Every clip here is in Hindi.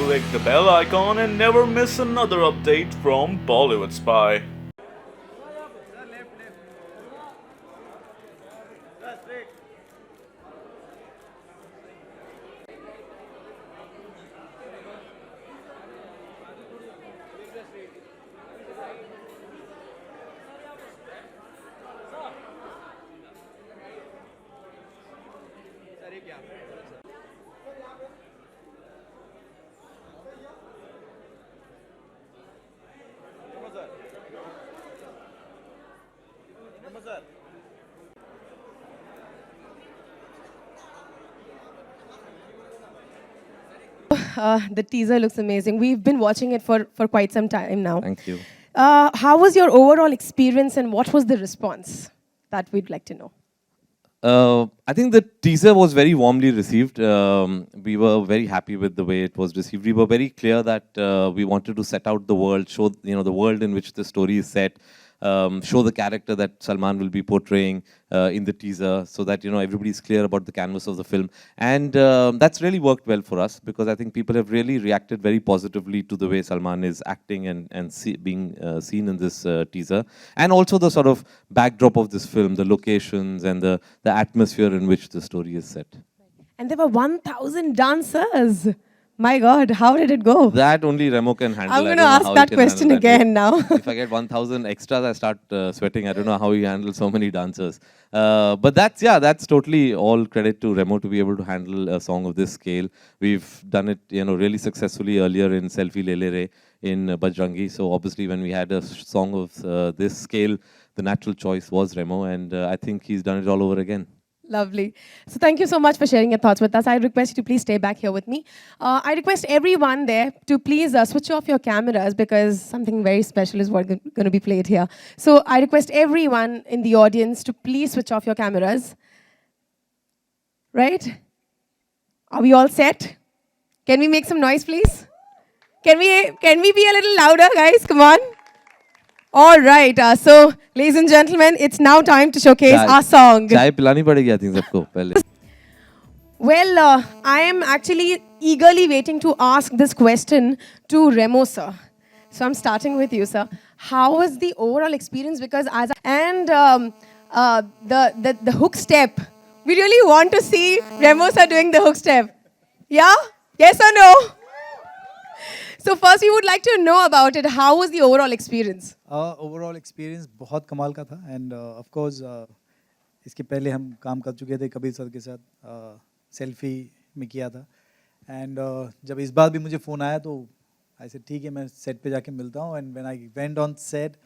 click the bell icon and never miss another update from Bollywood Spy. The teaser looks amazing. We've been watching it for quite some time now. Thank you. How was your overall experience and what was the response? That we'd like to know. I think the teaser was very warmly received. We were very happy with the way it was received. We were very clear that we wanted to set out the world, show the world in which the story is set, show the character that Salman will be portraying in the teaser, so that everybody is clear about the canvas of the film. And that's really worked well for us, because I think people have really reacted very positively to the way Salman is acting and being seen in this teaser, and also the sort of backdrop of this film, the locations and the atmosphere in which the story is set. And there were 1,000 dancers. My God, how did it go? That only Remo can handle. I'm going to ask that question again now. If I get 1,000 extras, I start sweating. I don't know how he handles so many dancers. But that's totally all credit to Remo to be able to handle a song of this scale. We've done it, really successfully earlier in Selfie Le Le Re in Bajrangi. So obviously, when we had a song of this scale, the natural choice was Remo, and I think he's done it all over again. Lovely. So thank you so much for sharing your thoughts with us. I request you to please stay back here with me. I request everyone there to please switch off your cameras, because something very special is going to be played here. So I request everyone in the audience to please switch off your cameras. Right? Are we all set? Can we make some noise, please? Can we be a little louder, guys? Come on. All right. So, ladies and gentlemen, it's now time to showcase our song. चाय पिलानी पड़ेगी I think सबको पहले. Well, I am actually eagerly waiting to ask this question to Remo, sir. So I'm starting with you, sir. How was the overall experience? Because the hook step, we really want to see Remo sir doing the hook step. Yeah? Yes or no? So first, we would like to know about it. How was the overall experience? Overall experience बहुत कमाल का था, and of course इसके पहले हम काम कर चुके थे कबीर सर के साथ, सेल्फी में किया था, and जब इस बार भी मुझे फ़ोन आया तो ऐसे ठीक है मैं सेट पे जाके मिलता हूँ, and when I went on set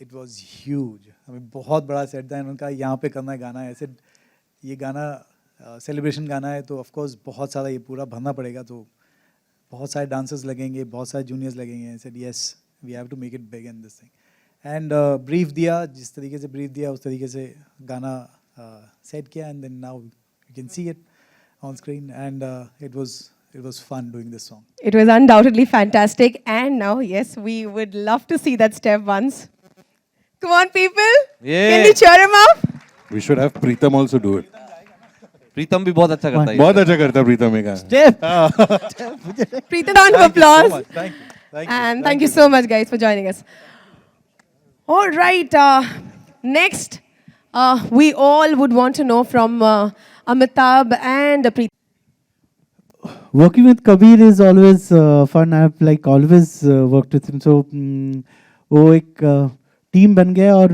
it was huge. हमें बहुत बड़ा सेट था, उनका यहाँ पे करना है गाना है, ऐसे ये गाना सेलिब्रेशन गाना है तो of course बहुत सारा ये पूरा भरना पड़ेगा, तो बहुत सारे डांसर्स लगेंगे, बहुत सारे जूनियर्स लगेंगे. I said yes, we have to make it big in this thing. And brief दिया, जिस तरीके से brief दिया उस तरीके से गाना सेट किया, and then now you can see it on screen, and it was fun doing this song. It was undoubtedly fantastic, and now yes, we would love to see that step once. Come on, people! Yeah. Can we cheer him up? We should have Pritam also do it. प्रीतम भी बहुत अच्छा करता है. बहुत अच्छा करता है प्रीतम ये गाना. Preetham, round of applause. Thank you. And thank you so much, guys, for joining us. All right. Next, we all would want to know from Amitabh and Preetham. Working with Kabir is always fun. I've always worked with him. So वो एक team बन गया, और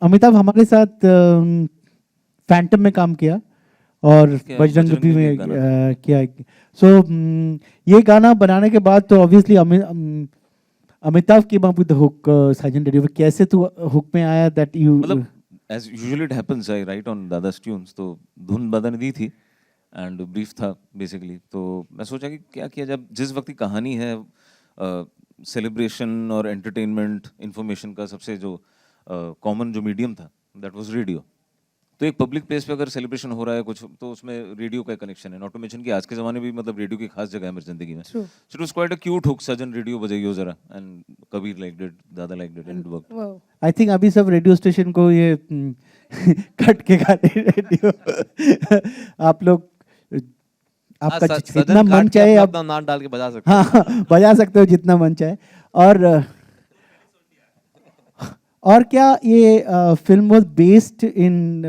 अमिताभ हमारे साथ फैंटम में काम किया और बजरंग बली में किया. सो ये गाना बनाने के बाद तो obviously Amitabh came up with the hook. साजन रेड्डी, कैसे तू हुक में आया? दैट यू मतलब as usually it happens, I write on the other tunes, तो धुन बदन दी थी and brief था basically. तो मैं सोचा कि क्या किया, जब जिस वक्त की कहानी है celebration और entertainment information का सबसे जो common जो medium था, that was radio. तो एक पब्लिक प्लेस पे अगर सेलिब्रेशन हो रहा है कुछ, तो उसमें रेडियो का कनेक्शन है. नॉट टू मेंशन कि आज के ज़माने में मतलब रेडियो की खास जगह है मेरी ज़िंदगी में. So it was quite a cute hook, सजन रेडियो बजाइयो ज़रा, एंड कबीर लाइक्ड इट, दादा liked it, and it worked. I think अभी सब रेडियो स्टेशन को ये कट के गाने रेडियो आप लोग आपका हाँ, जितना सदन मन काट के चाहे अपना आप अपना नाम डाल के बजा सकते हैं। हाँ बजा सकते हो जितना मन चाहे। और क्या ये film was based in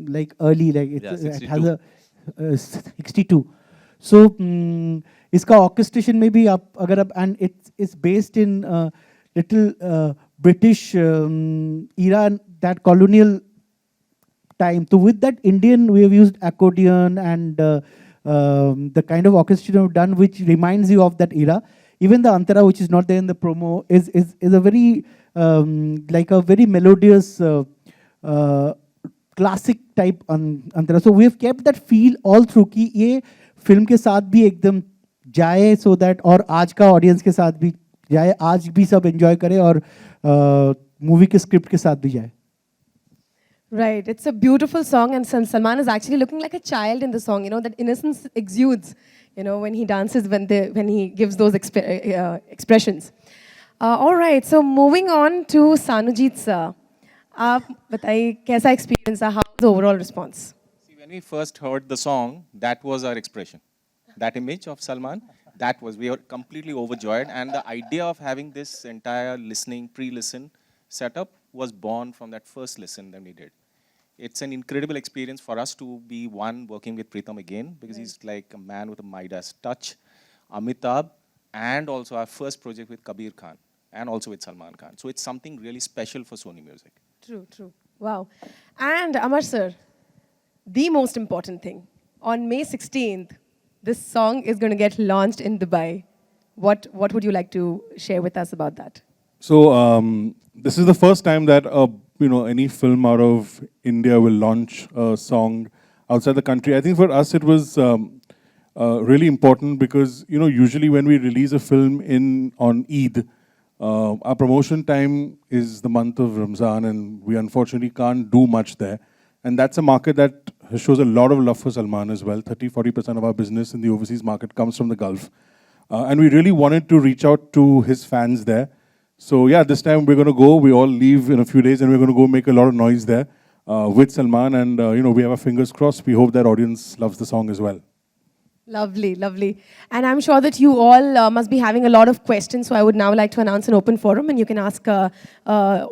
like early like Yeah, it 62. Has a 62 सो इसका ऑर्केस्ट्रेशन में भी आप अगर आप and it's based in little British era that colonial time. So with that Indian, we have used accordion and the kind of orchestra we've done, which reminds you of that era. Even the Antara, which is not there in the promo, is a very like a very melodious uh, classic type Antara. So we have kept that feel all through कि ये फिल्म के साथ भी एकदम जाए so that और आज का ऑडियंस के साथ भी जाए, आज भी सब एंजॉय करे और मूवी के स्क्रिप्ट के साथ भी जाए. Right, it's a beautiful song, and Salman is actually looking like a child in the song. You know, that innocence exudes, you know, when he dances, when he gives those expressions. All right, so moving on to Sanujit sir. आप बताइए कैसा experience है? How was the overall response? See, when we first heard the song, that was our expression. That image of Salman, that was, we were completely overjoyed. And the idea of having this entire listening, pre-listen setup was born from that first listen that we did. It's an incredible experience for us to be working with Pritam again, because he's like a man with a Midas touch. Amitabh, and also our first project with Kabir Khan, and also with Salman Khan. So it's something really special for Sony Music. True, true. Wow. And Amar sir, the most important thing, on May 16th, this song is going to get launched in Dubai. What would you like to share with us about that? So this is the first time that any film out of India will launch a song outside the country. I think for us it was really important because usually when we release a film on Eid, our promotion time is the month of Ramzan, and we unfortunately can't do much there. And that's a market that shows a lot of love for Salman as well. 30-40% of our business in the overseas market comes from the Gulf. And we really wanted to reach out to his fans there. So yeah, this time we're going to go. We all leave in a few days and we're going to go make a lot of noise there with Salman. And we have our fingers crossed. We hope that audience loves the song as well. Lovely, lovely. And I'm sure that you all must be having a lot of questions. So I would now like to announce an open forum, and you can ask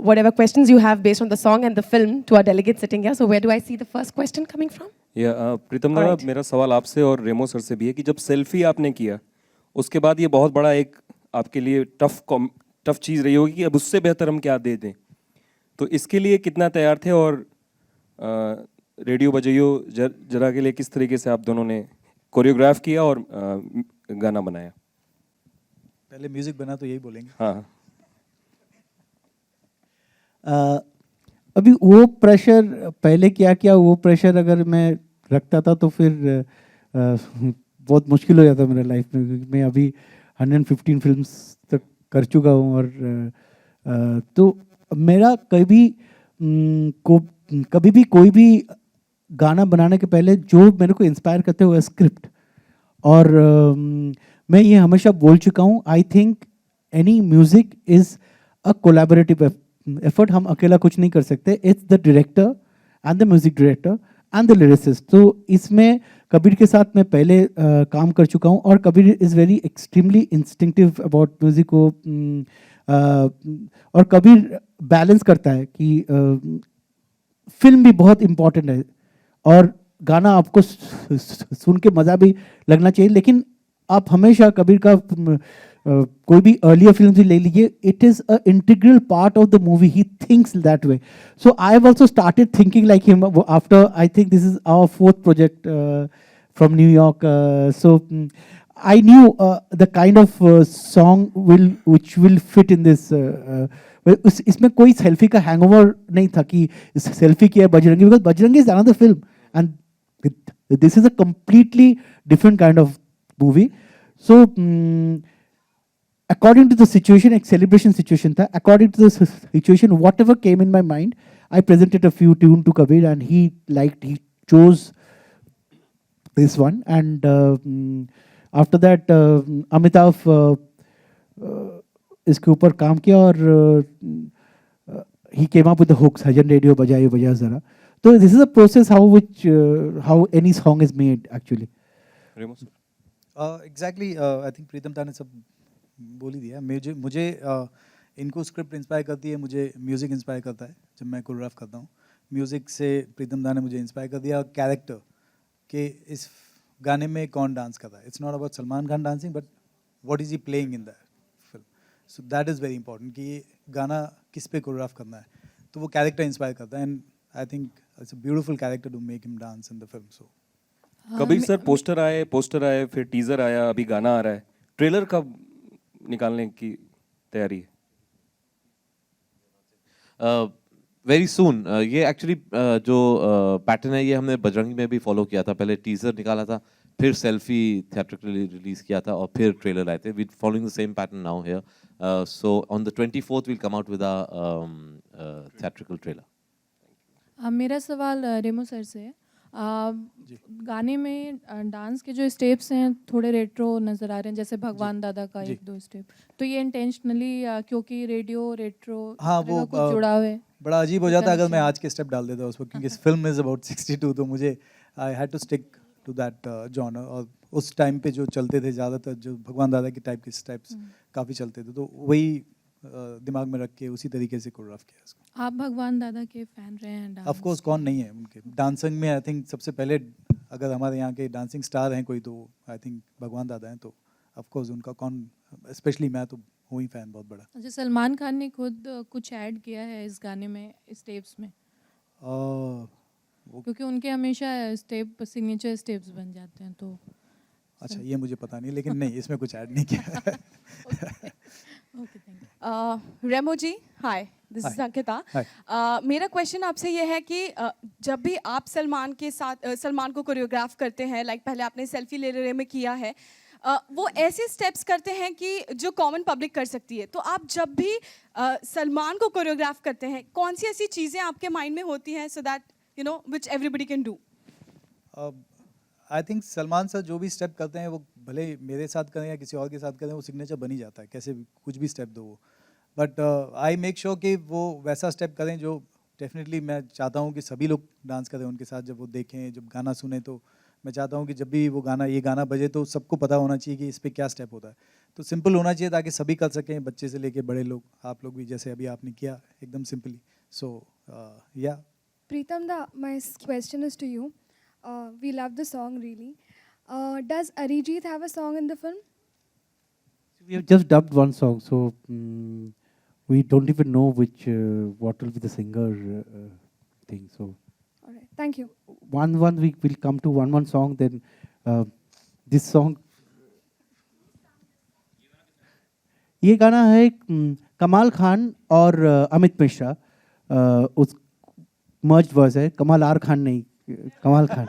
whatever questions you have based on the song and the film to our delegates sitting here. So where do I see the first question coming from? प्रीतम दा, मेरा सवाल आपसे और रेमो सर से भी है कि जब सेल्फी आपने किया, उसके बाद ये बहुत बड़ा एक आपके लिए टफ चीज़ रही होगी कि अब उससे बेहतर हम क्या दे दें. तो इसके लिए कितना तैयार थे और रेडियो बजाइयो जरा के लिए किस तरीके से आप दोनों ने कोरियोग्राफ किया और गाना बनाया? पहले म्यूजिक बना तो यही बोलेंगे. हाँ. अभी वो प्रेशर पहले क्या वो प्रेशर अगर मैं रखता था तो फिर बहुत मुश्किल हो जाता मेरा लाइफ में, क्योंकि मैं अभी 115 फिल्म्स तक कर चुका हूँ. और तो मेरा कभी भी कोई भी गाना बनाने के पहले जो मेरे को इंस्पायर करते हुए स्क्रिप्ट. और मैं ये हमेशा बोल चुका हूँ, I think any music is a collaborative effort. हम अकेला कुछ नहीं कर सकते. It's the director and the music director and the lyricist. तो इसमें कबीर के साथ मैं पहले काम कर चुका हूँ, और Kabir is very extremely instinctive about music को. और कबीर बैलेंस करता है कि फिल्म भी बहुत इम्पॉर्टेंट है और गाना आपको सुन के मज़ा भी लगना चाहिए. लेकिन आप हमेशा कबीर का कोई भी अर्लियर फिल्म से ले लीजिए, it is a integral part of the movie. He thinks that way. So I have also started thinking like him after. I think this is our 4th project from New York. So I knew the kind of song which will fit in this. इसमें कोई सेल्फी का हैंगओवर नहीं था कि सेल्फी किया है Bajrangi, because Bajrangi is another film and this is a completely different kind of movie. So according to the situation, एक celebration situation था. According to the situation, whatever came in my mind, I presented a few tune to Kabir, and he chose this one. And after that Amitabh इसके ऊपर काम किया और he came up with the hooks, Hajan Radio बजाइयो बजा जरा. So this is a process how any song is made actually. Remo sir? Exactly I think Pritam da ने सब बोल ही दिया. मुझे इनको स्क्रिप्ट इंस्पायर करती है, मुझे म्यूज़िक इंस्पायर करता है जब मैं कोरियोग्राफ करता हूँ. म्यूज़िक से प्रीतम दा ने मुझे इंस्पायर कर दिया. कैरेक्टर कि इस गाने में कौन डांस कर रहा है. It's not about Salman Khan dancing but what is he playing in that film. So that is very important कि ये गाना किस पे कोरियोग्राफ करना है. तो वो कैरेक्टर इंस्पायर करता है and I think it's a beautiful character to make him dance in the film. So Kabir sir, poster आए, फिर टीजर आया, अभी गाना आ रहा है. ट्रेलर कब निकालने की तैयारी है? Very soon. ये एक्चुअली जो पैटर्न है ये हमने बजरंगी में भी फॉलो किया था. पहले टीजर निकाला था, फिर सेल्फी थिएट्रिकली रिलीज किया था और फिर ट्रेलर आए थे. We following the same pattern now here. So on the 24th will come out with a theatrical trailer. मेरा सवाल रेमो सर से है. गाने में डांस के जो स्टेप्स हैं थोड़े रेट्रो नज़र आ रहे हैं, जैसे भगवान दादा का एक दो स्टेप. तो ये इंटेंशनली क्योंकि रेडियो रेट्रो हाँ वो कुछ जुड़ाव है? बड़ा अजीब हो जाता अगर मैं आज के स्टेप डाल देता उसको, क्योंकि इस फिल्म इज़ अबाउट 62. तो मुझे I had to stick to that genre. और उस टाइम पे जो चलते थे ज़्यादातर जो भगवान दादा की टाइप के स्टेप्स काफ़ी चलते थे, तो वही दिमाग में रख के उसी तरीके से कोरियोग्राफ किया इसको. आप भगवान दादा के फैन रहे हैं डांस? ऑफ कोर्स, कौन नहीं है उनके. डांसिंग में आई थिंक सबसे पहले अगर हमारे यहाँ के डांसिंग स्टार हैं कोई, तो आई थिंक भगवान दादा हैं. तो ऑफ कोर्स उनका कौन, स्पेशली मैं तो हूँ ही फैन बहुत बड़ा. अच्छा, सलमान खान ने खुद कुछ ऐड किया है इस गाने में स्टेप्स में? क्योंकि उनके हमेशा स्टेप सिग्नेचर स्टेप्स बन जाते हैं. तो अच्छा, ये मुझे पता नहीं, लेकिन नहीं, इसमें कुछ ऐड नहीं किया. Okay, thank you. Remo ji, hi, this is Ankita. मेरा क्वेश्चन आपसे ये है कि जब भी आप सलमान के साथ सलमान को कोरियोग्राफ करते हैं, लाइक पहले आपने सेल्फी ले रहे में किया है, वो ऐसे स्टेप्स करते हैं कि जो कॉमन पब्लिक कर सकती है. तो आप जब भी सलमान को कोरियोग्राफ करते हैं, कौन सी ऐसी चीज़ें आपके माइंड में होती हैं so that you know which everybody can do? I think Salman sir जो भी स्टेप करते हैं वो भले मेरे साथ करें या किसी और के साथ करें, वो सिग्नेचर बन ही जाता है, कैसे भी कुछ भी स्टेप दो वो. बट आई मेक श्योर कि वो वैसा स्टेप करें जो डेफिनेटली मैं चाहता हूँ कि सभी लोग डांस करें उनके साथ. जब वो देखें, जब गाना सुने, तो मैं चाहता हूँ कि जब भी वो ये गाना बजे तो सबको पता होना चाहिए कि इस पर क्या स्टेप होता है. तो सिंपल होना चाहिए ताकि सभी कर सकें, बच्चे से लेके बड़े लोग, आप लोग भी जैसे अभी आपने किया एकदम सिंपली. सो या Pritam da, my question is to you. We love the song really. Does Arijit have a song in the film? We have just dubbed one song, so we don't even know which what will be the singer thing. So All right, thank you. one we will come to one song. Then this song. ये गाना है कमाल खान और अमित मिश्रा. उस मर्ज वर्स है. कमाल आर खान नहीं, कमाल खान.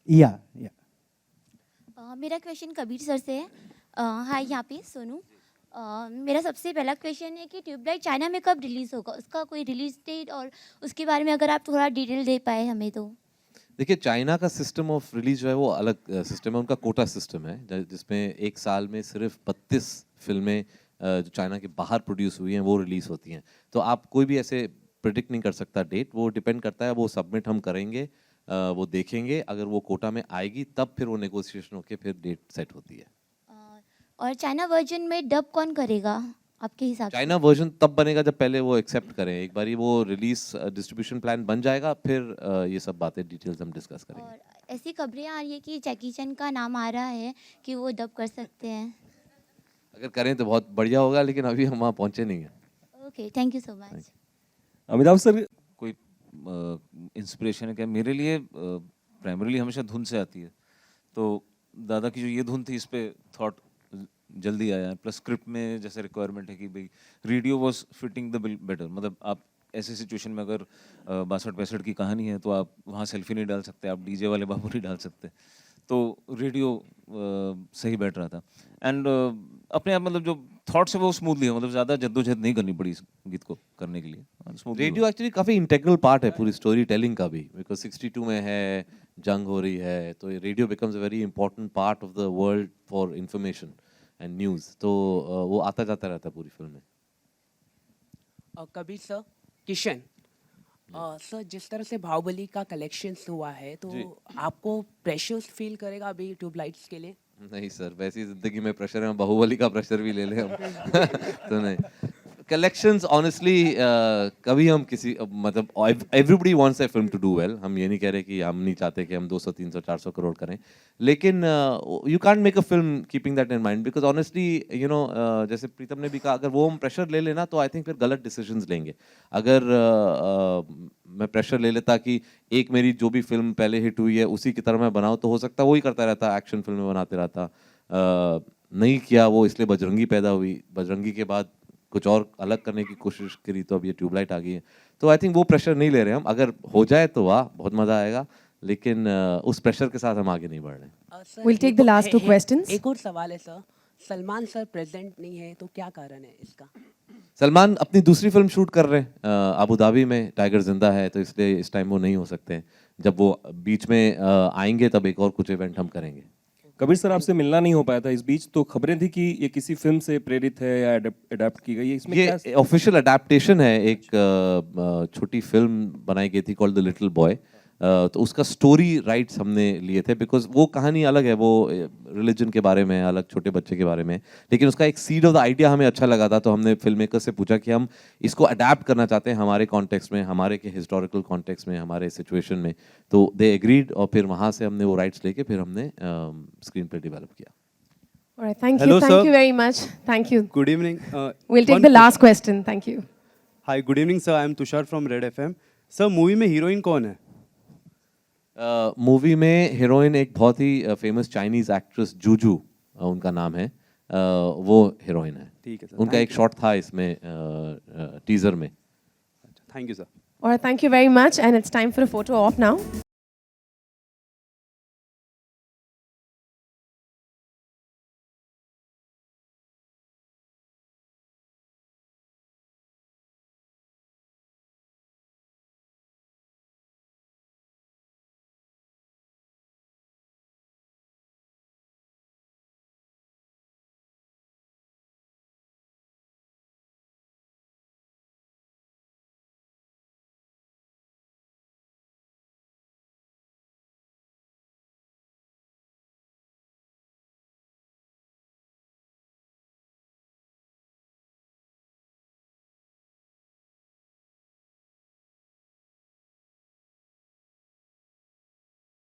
या मेरा क्वेश्चन कबीर सर से है. हाय, यहाँ पे सोनू. मेरा सबसे पहला क्वेश्चन है कि ट्यूबलाइट चाइना में कब रिलीज़ होगा, उसका कोई रिलीज डेट और उसके बारे में अगर आप थोड़ा डिटेल दे पाए हमें तो. देखिए, चाइना का सिस्टम ऑफ रिलीज जो है वो अलग सिस्टम है. उनका कोटा सिस्टम है जिसमें एक साल में सिर्फ 32 फिल्में जो चाइना के बाहर प्रोड्यूस हुई हैं वो रिलीज होती हैं. तो आप कोई भी ऐसे प्रिडिक्ट नहीं कर सकता डेट. वो डिपेंड करता है, वो सबमिट हम करेंगे, वो देखेंगे, अगर वो कोटा में आएगी तब फिर वो नेगोशिएशन होके फिर डेट सेट होती है. और चाइना वर्जन में डब कौन करेगा आपके हिसाब से? चाइना वर्जन तब बनेगा जब पहले वो एक्सेप्ट करें. एक बारी वो रिलीज डिस्ट्रीब्यूशन प्लान बन जाएगा, फिर ये सब बातें डिटेल्स हम डिस्कस करेंगे. और ऐसी खबरें आ रही है कि जैकी चैन का नाम आ रहा है कि वो डब कर सकते हैं. अगर करें तो बहुत बढ़िया होगा, लेकिन अभी हम वहाँ पहुँचे नहीं हैं. Okay, thank you so much. Amitabh sir, कोई इंस्पिरेशन है क्या? मेरे लिए प्राइमरीली हमेशा धुन से आती है. तो दादा की जो ये धुन थी, इस पे थॉट जल्दी आया. प्लस स्क्रिप्ट में जैसे रिक्वायरमेंट है कि भाई radio was fitting the bill better. मतलब आप ऐसे सिचुएशन में अगर 62-65 की कहानी है तो आप वहाँ सेल्फी नहीं डाल सकते, आप डीजे वाले बाबू नहीं डाल सकते. तो रेडियो सही बैठ रहा था. एंड अपने आप मतलब जो थॉट्स है वो स्मूथली है, मतलब ज़्यादा जद्दोजहद नहीं करनी पड़ी इस गीत को करने के लिए. रेडियो एक्चुअली काफ़ी इंटेग्रल पार्ट है पूरी स्टोरी टेलिंग का भी, बिकॉज 62 में है, जंग हो रही है, तो radio becomes a very important part of the world for information and news. तो वो आता जाता रहता है पूरी फिल्म में. कबीर सर, किशन, सर जिस तरह से बाहुबली का कलेक्शंस हुआ है तो आपको प्रेशर्स फील करेगा अभी ट्यूबलाइट्स के लिए? नहीं सर, वैसी जिंदगी में प्रेशर है, बाहुबली का प्रेशर भी ले लें हम तो नहीं। कलेक्शंस ऑनेस्टली कभी हम किसी मतलब everybody wants a film to do well, हम ये नहीं कह रहे कि हम नहीं चाहते कि हम 200 300 400 करोड़ करें, लेकिन you can't make a film keeping that in mind, because honestly you know जैसे प्रीतम ने भी कहा, अगर वो हम प्रेशर ले लेना तो आई थिंक फिर गलत डिसीजंस लेंगे। अगर मैं प्रेशर ले लेता कि एक मेरी जो भी फिल्म पहले हिट हुई है उसी की तरह मैं बनाऊं, तो हो सकता है वही करता रहता, एक्शन फिल्में बनाते रहता। नहीं किया वो, इसलिए बजरंगी पैदा हुई, बजरंगी के बाद कुछ और अलग करने की कोशिश करी तो अब ये ट्यूबलाइट आ गई है। तो आई थिंक वो प्रेशर नहीं ले रहे हम, अगर हो जाए तो वाह बहुत मजा आएगा, लेकिन उस प्रेशर के साथ हम आगे नहीं बढ़ रहे। We'll take the last two questions. एक और सवाल है सर, सलमान सर प्रेजेंट नहीं है तो क्या कारण है इसका? सलमान अपनी दूसरी फिल्म शूट कर रहे हैं अबू धाबी में, टाइगर जिंदा है, तो इसलिए इस टाइम वो नहीं हो सकते हैं। जब वो बीच में आएंगे तब एक और कुछ इवेंट हम करेंगे। कबीर सर आपसे मिलना नहीं हो पाया था इस बीच, तो खबरें थी कि ये किसी फिल्म से प्रेरित है या अडेप्ट की गई है, इसमें ये ऑफिशियल अडेप्टेशन है, एक छोटी फिल्म बनाई गई थी कॉल्ड द लिटिल बॉय, तो उसका स्टोरी राइट्स हमने लिए थे, बिकॉज वो कहानी अलग है, वो रिलीजन के बारे में अलग, छोटे बच्चे के बारे में, लेकिन उसका एक सीड ऑफ द आइडिया हमें अच्छा लगा था, तो हमने फिल्म मेकर से पूछा कि हम इसको अडेप्ट करना चाहते हैं हमारे कॉन्टेक्स्ट में, हमारे के हिस्टोरिकल कॉन्टेक्स्ट में, हमारे सिचुएशन में, तो दे एग्रीड, और फिर वहाँ से हमने वो राइट्स लेके फिर हमने स्क्रीन पे डेवलप किया। All right, thank you very much. Thank you. Good evening. We'll take the last question. Thank you. Hi, good evening, sir. I am Tushar from Red FM. Sir, movie में हीरोइन कौन है? मूवी में हीरोइन एक बहुत ही फेमस चाइनीज एक्ट्रेस जूजू, उनका नाम है, वो हीरोइन है। ठीक है सर। उनका एक शॉट था इसमें टीजर में। Thank you sir. All right, thank you very much, and it's time for a photo op now.